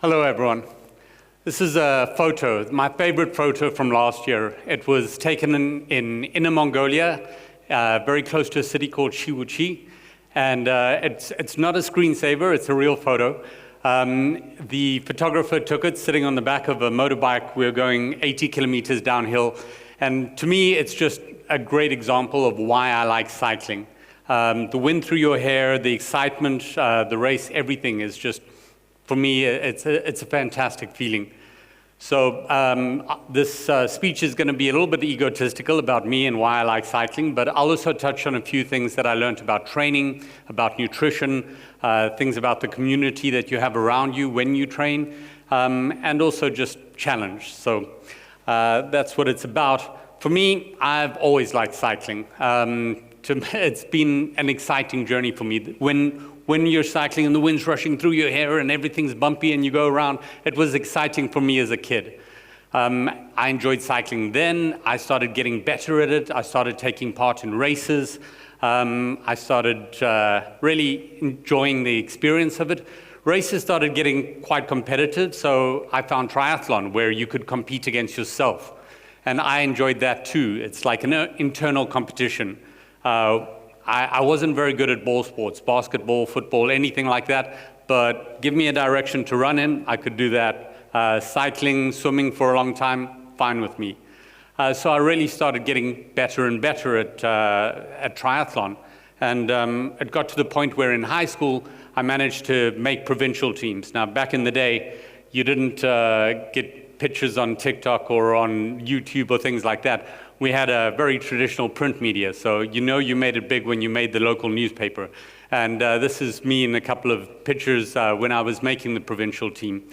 Hello, everyone. This is a photo, my favorite photo from last year. It was taken in Inner Mongolia, very close to a city called Shiwuchi. And it's not a screensaver, it's a real photo. The photographer took it sitting on the back of a motorbike. We were going 80 kilometers downhill. And to me, it's just a great example of why I like cycling. The wind through your hair, the excitement, the race, everything is just, for me, it's a fantastic feeling. So this speech is going to be a little bit egotistical about me and why I like cycling, but I'll also touch on a few things that I learned about training, about nutrition, things about the community that you have around you when you train, and also just challenge. So that's what it's about. For me, I've always liked cycling. It's been an exciting journey for me. When you're cycling and the wind's rushing through your hair and everything's bumpy and you go around, it was exciting for me as a kid. I enjoyed cycling then. I started getting better at it. I started taking part in races. I started really enjoying the experience of it. Races started getting quite competitive, so I found triathlon where you could compete against yourself. And I enjoyed that too. It's like an internal competition. I wasn't very good at ball sports, basketball, football, anything like that, but give me a direction to run in, I could do that. Cycling, swimming for a long time, fine with me. So I really started getting better and better at triathlon. And it got to the point where in high school, I managed to make provincial teams. Now, back in the day, you didn't get pictures on TikTok or on YouTube or things like that. We had a very traditional print media, so you made it big when you made the local newspaper. And this is me in a couple of pictures when I was making the provincial team.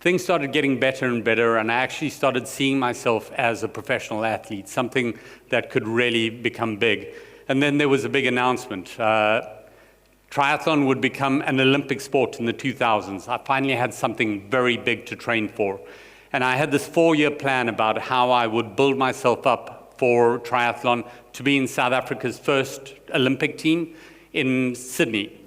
Things started getting better and better, and I actually started seeing myself as a professional athlete, something that could really become big. And then there was a big announcement. Triathlon would become an Olympic sport in the 2000s. I finally had something very big to train for. And I had this 4-year plan about how I would build myself up for triathlon to be in South Africa's first Olympic team in Sydney.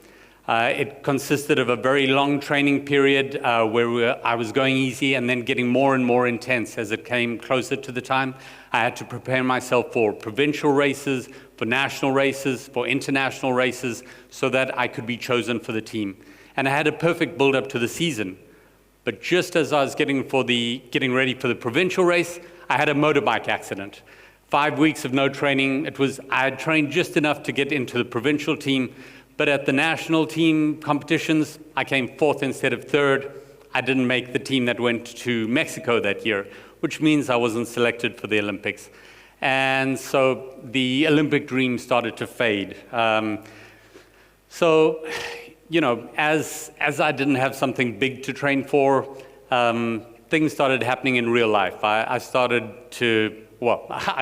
It consisted of a very long training period where I was going easy and then getting more and more intense as it came closer to the time. I had to prepare myself for provincial races, for national races, for international races, so that I could be chosen for the team. And I had a perfect build-up to the season. But just as I was getting ready for the provincial race, I had a motorbike accident. 5 weeks of no training. I had trained just enough to get into the provincial team, but at the national team competitions, I came 4th instead of 3rd. I didn't make the team that went to Mexico that year, which means I wasn't selected for the Olympics. And so the Olympic dream started to fade. So, as I didn't have something big to train for, things started happening in real life. I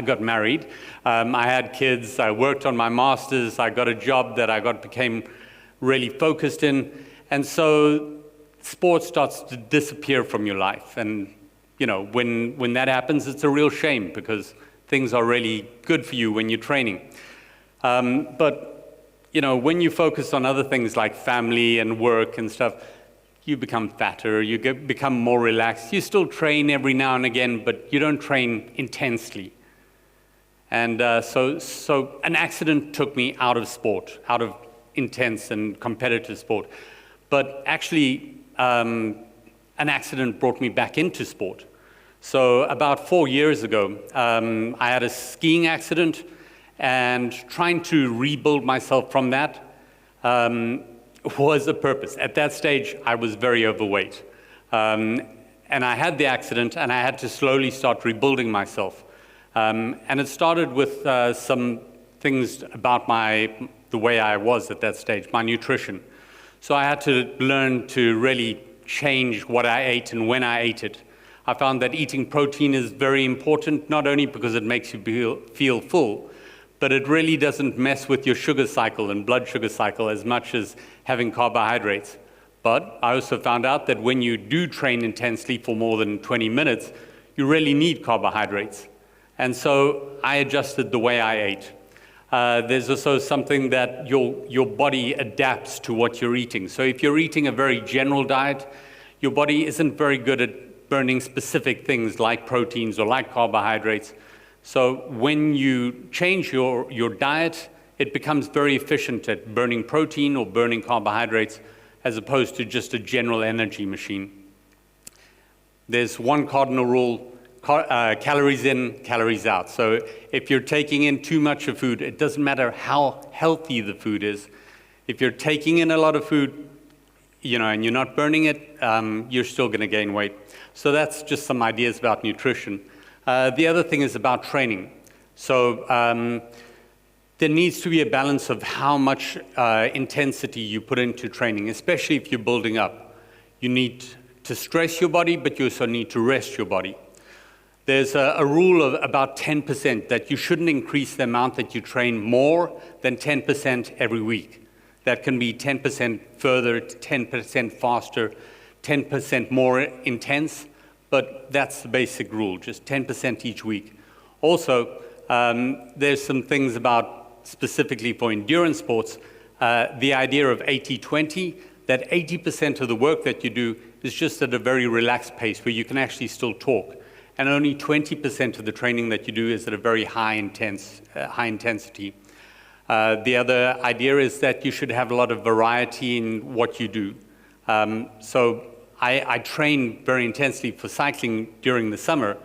got married, I had kids, I worked on my master's, I got a job that became really focused in, and so sport starts to disappear from your life. And when that happens, it's a real shame because things are really good for you when you're training. But when you focus on other things like family and work and stuff, you become fatter, you become more relaxed. You still train every now and again, but you don't train intensely. And so an accident took me out of sport, out of intense and competitive sport. But actually, an accident brought me back into sport. So about 4 years ago, I had a skiing accident, and trying to rebuild myself from that was a purpose. At that stage, I was very overweight. And I had the accident, and I had to slowly start rebuilding myself. And it started with some things about the way I was at that stage, my nutrition. So I had to learn to really change what I ate and when I ate it. I found that eating protein is very important, not only because it makes you feel full, but it really doesn't mess with your sugar cycle and blood sugar cycle as much as having carbohydrates. But I also found out that when you do train intensely for more than 20 minutes, you really need carbohydrates. And so I adjusted the way I ate. There's also something that your body adapts to what you're eating. So if you're eating a very general diet, your body isn't very good at burning specific things like proteins or like carbohydrates. So when you change your diet, it becomes very efficient at burning protein or burning carbohydrates as opposed to just a general energy machine. There's one cardinal rule, calories in, calories out. So if you're taking in too much of food, it doesn't matter how healthy the food is. If you're taking in a lot of food, and you're not burning it, you're still going to gain weight. So that's just some ideas about nutrition. The other thing is about training. So there needs to be a balance of how much intensity you put into training, especially if you're building up. You need to stress your body, but you also need to rest your body. There's a rule of about 10% that you shouldn't increase the amount that you train more than 10% every week. That can be 10% further, 10% faster, 10% more intense, but that's the basic rule, just 10% each week. Also, there's some things about, specifically for endurance sports, the idea of 80-20, that 80% of the work that you do is just at a very relaxed pace where you can actually still talk. And only 20% of the training that you do is at a very high intensity. The other idea is that you should have a lot of variety in what you do. So I train very intensely for cycling during the summer,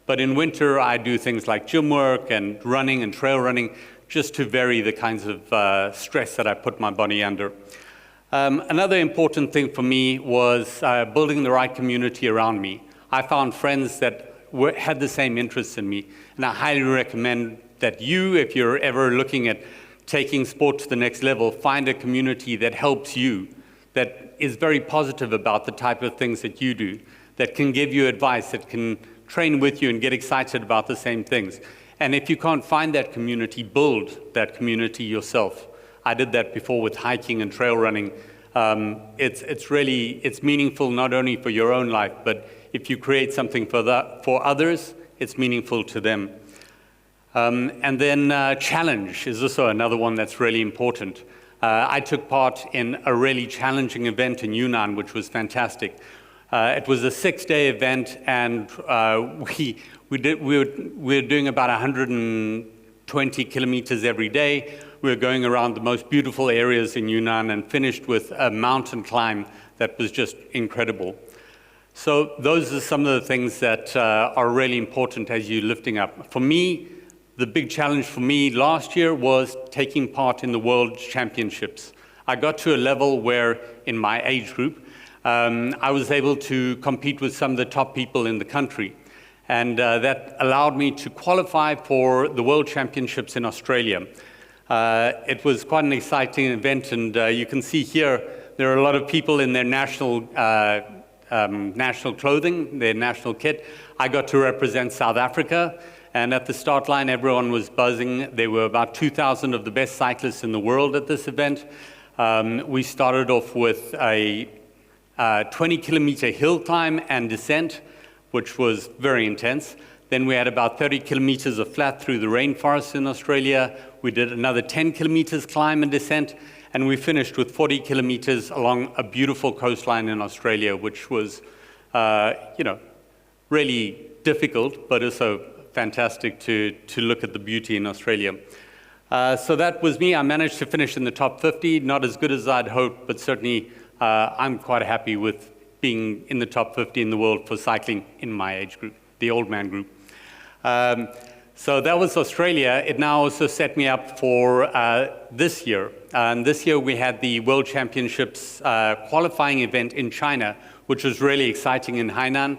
but in winter I do things like gym work and running and trail running just to vary the kinds of stress that I put my body under. Another important thing for me was building the right community around me. I found friends that had the same interests in me, and I highly recommend that you, if you're ever looking at taking sport to the next level, find a community that helps you, that is very positive about the type of things that you do, that can give you advice, that can train with you and get excited about the same things. And if you can't find that community, build that community yourself. I did that before with hiking and trail running. It's meaningful not only for your own life, but if you create something for others, it's meaningful to them. And then challenge is also another one that's really important. I took part in a really challenging event in Yunnan, which was fantastic. It was a 6-day event, and we were doing about 120 kilometers every day. We were going around the most beautiful areas in Yunnan and finished with a mountain climb that was just incredible. So those are some of the things that are really important as you're lifting up. For me, the big challenge for me last year was taking part in the World Championships. I got to a level where, in my age group, I was able to compete with some of the top people in the country. And that allowed me to qualify for the World Championships in Australia. It was quite an exciting event, and you can see here, there are a lot of people in their national clothing, their national kit. I got to represent South Africa, and at the start line, everyone was buzzing. There were about 2,000 of the best cyclists in the world at this event. We started off with a 20-kilometer hill climb and descent, which was very intense. Then we had about 30 kilometers of flat through the rainforest in Australia. We did another 10 kilometers climb and descent, and we finished with 40 kilometers along a beautiful coastline in Australia, which was, really difficult, but also fantastic to look at the beauty in Australia. So that was me. I managed to finish in the top 50, not as good as I'd hoped, but certainly I'm quite happy with being in the top 50 in the world for cycling in my age group, the old man group. So that was Australia. It now also set me up for this year. This year we had the World Championships qualifying event in China, which was really exciting in Hainan.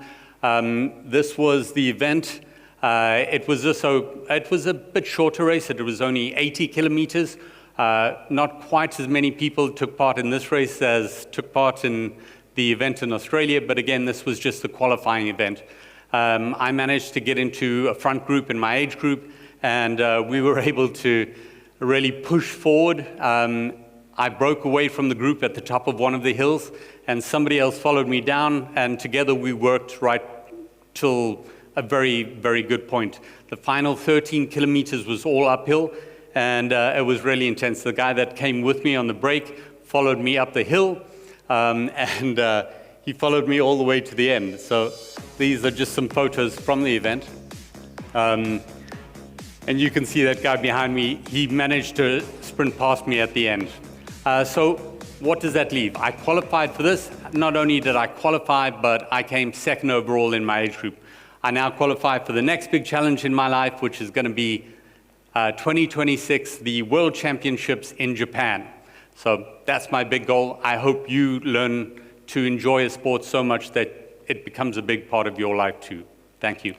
This was the event. It was a bit shorter race. It was only 80 kilometers. Not quite as many people took part in this race as took part in the event in Australia, but again, this was just the qualifying event. I managed to get into a front group in my age group, and we were able to really push forward. I broke away from the group at the top of one of the hills, and somebody else followed me down, and together we worked right till a very, very good point. The final 13 kilometers was all uphill, and it was really intense. The guy that came with me on the break followed me up the hill, and he followed me all the way to the end. So these are just some photos from the event. And you can see that guy behind me, he managed to sprint past me at the end. So what does that leave? I qualified for this. Not only did I qualify, but I came second overall in my age group. I now qualify for the next big challenge in my life, which is going to be 2026, the World Championships in Japan. So that's my big goal. I hope you learn to enjoy a sport so much that it becomes a big part of your life too. Thank you.